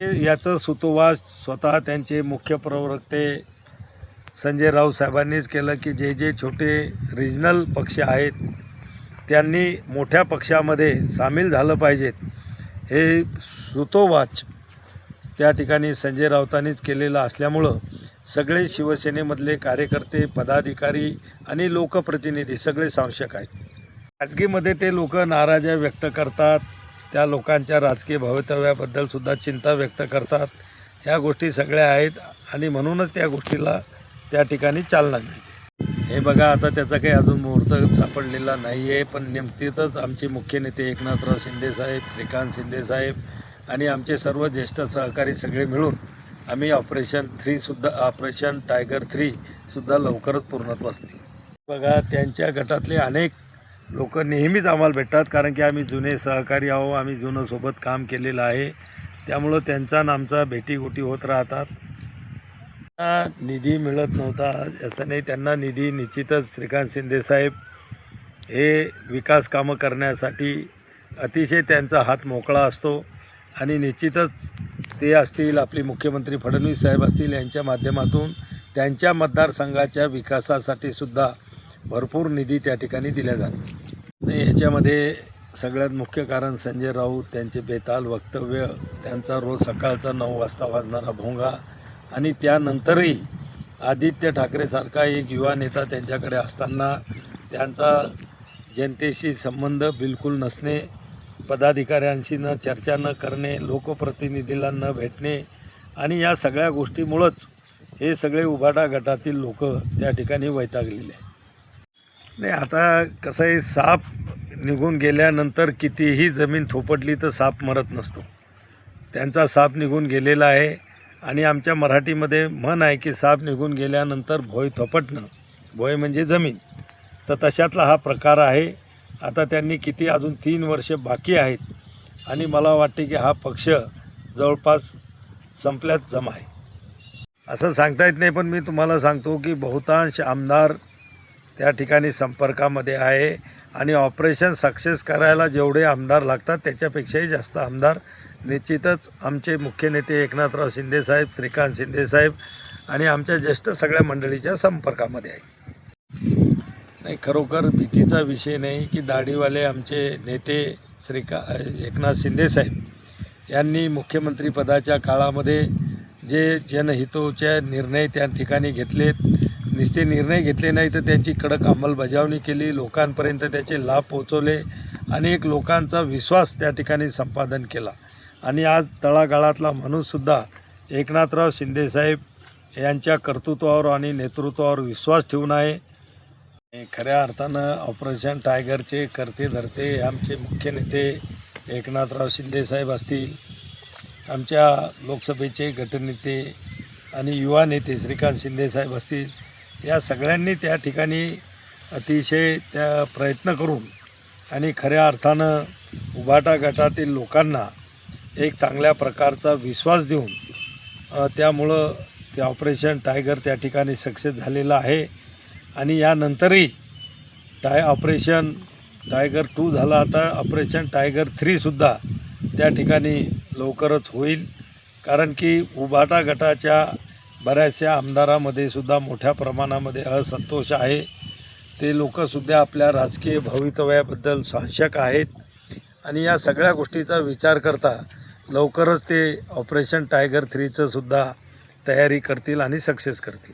याचं सुतोवाच स्वतः त्यांचे मुख्य प्रवक्ते संजय राऊत साहेबांनीच केलं की जे जे छोटे रिजनल पक्ष आहेत त्यांनी मोठ्या पक्षामध्ये सामील झालं पाहिजेत, हे सुतोवाच त्या ठिकाणी संजय राऊतांनीच केलेलं असल्यामुळं सगळे शिवसेनेमधले कार्यकर्ते, पदाधिकारी आणि लोकप्रतिनिधी सगळे सांशक आहेत. खाजगीमध्ये ते लोक नाराजी व्यक्त करतात, त्या लोकांच्या राजकीय भवितव्याबद्दल सुद्धा चिंता व्यक्त करतात. ह्या गोष्टी सगळ्या आहेत आणि म्हणूनच त्या गोष्टीला त्या ठिकाणी चालना मिळते. हे बघा, आता त्याचा काही अजून मुहूर्त सापडलेला नाही आहे, पण नेमकीच आमचे मुख्य नेते एकनाथराव शिंदेसाहेब, श्रीकांत शिंदेसाहेब आणि आमचे सर्व ज्येष्ठ सहकारी सगळे मिळून आम्ही ऑपरेशन टायगर 3 सुद्धा लवकरच पूर्णत्वास नेऊ. बघा, त्यांच्या गटातले अनेक लोक नेहमीच आम्हाला भेटतात, कारण की आम्ही जुने सहकारी आहो, आम्ही जुनं सोबत काम केलेलं आहे, त्यामुळं त्यांचा आणि आमचा भेटीगोटी होत राहतात. निधी मिळत नव्हता असं नाही, त्यांना निधी निश्चितच श्रीकांत शिंदेसाहेब हे विकास कामं करण्यासाठी अतिशय त्यांचा हात मोकळा असतो आणि निश्चितच ते असतील, आपले मुख्यमंत्री फडणवीस साहेब असतील, यांच्या माध्यमातून त्यांच्या मतदारसंघाच्या विकासासाठी सुद्धा भरपूर निधी त्या ठिकाणी दिल्या जातो. ह्याच्यामध्ये सगळ्यात मुख्य कारण संजय राऊत, त्यांचे बेताल वक्तव्य, त्यांचा रोज सकाळचा 9 वाजता वाजणारा भोंगा आणि त्यानंतरही आदित्य ठाकरेसारखा एक युवा नेता त्यांच्याकडे असताना त्यांचा जनतेशी संबंध बिलकुल नसणे, पदाधिकाऱ्यांशी न चर्चा न करणे, लोकप्रतिनिधीला न भेटणे आणि या सगळ्या गोष्टीमुळंच हे सगळे उभाटा गटातील लोक त्या ठिकाणी वैतागलेले आहेत. नाही, आता कसं आहे, साप निघून गेल्यानंतर कितीही जमीन थोपटली तर साप मरत नसतो. त्यांचा साप निघून गेलेला आहे आणि आमच्या मराठीमध्ये म्हण आहे की साप निघून गेल्यानंतर भोय थोपटणं, भोय म्हणजे जमीन, तर तशातला हा प्रकार आहे. आता त्यांनी किती अजून 3 वर्ष बाकी आहेत आणि मला वाटते की हा पक्ष जवळपास संपल्यात जमा आहे असं सांगता येत नाही, पण मी तुम्हाला सांगतो की बहुतांश आमदार त्या ठिकाणी संपर्कामध्ये आहे आणि ऑपरेशन सक्सेस करायला जेवढे आमदार लागतात त्याच्यापेक्षाही जास्त आमदार निश्चितच आमचे मुख्य नेते एकनाथराव शिंदेसाहेब, श्रीकांत शिंदेसाहेब आणि आमच्या ज्येष्ठ सगळ्या मंडळीच्या संपर्कामध्ये आहे. नाही, खरोखर भीतीचा विषय नाही की दाढीवाले आमचे नेते एकनाथ शिंदेसाहेब यांनी मुख्यमंत्रीपदाच्या काळामध्ये जे जनहितोचे निर्णय त्या ठिकाणी घेतलेत, नुसते निर्णय घेतले नाही तर त्यांची कडक अंमलबजावणी केली, लोकांपर्यंत त्याचे लाभ पोचवले आणि एक लोकांचा विश्वास त्या ठिकाणी संपादन केला. आणि आज तळागाळातला माणूससुद्धा एकनाथराव शिंदेसाहेब यांच्या कर्तृत्वावर आणि नेतृत्वावर विश्वास ठेवून आहे. खऱ्या अर्थानं ऑपरेशन टायगरचे करते धरते आमचे मुख्य नेते एकनाथराव शिंदेसाहेब असतील, आमच्या लोकसभेचे गटनेते आणि युवा नेते श्रीकांत शिंदेसाहेब असतील, या सगळ्यांनी त्या ठिकाणी अतिशय त्या प्रयत्न करून आणि खऱ्या अर्थानं उभाटा गटातील लोकांना एक चांगल्या प्रकारचा विश्वास देऊन त्यामुळं ते ऑपरेशन टायगर त्या ठिकाणी सक्सेस झालेलं आहे. आणि यानंतरही ऑपरेशन टायगर 2 झाला, आता ऑपरेशन टायगर 3 सुद्धा त्या ठिकाणी लवकरच होईल, कारण की उभाटा गटाच्या बऱ्याचशा आमदारामध्ये सुद्धा मोठ्या प्रमाणामध्ये असंतोष आहे. ते लोकसुद्धा आपल्या राजकीय भवितव्याबद्दल साशंक आहेत आणि या सगळ्या गोष्टीचा विचार करता लवकरच ते ऑपरेशन टायगर 3चं सुद्धा तयारी करतील आणि सक्सेस करतील.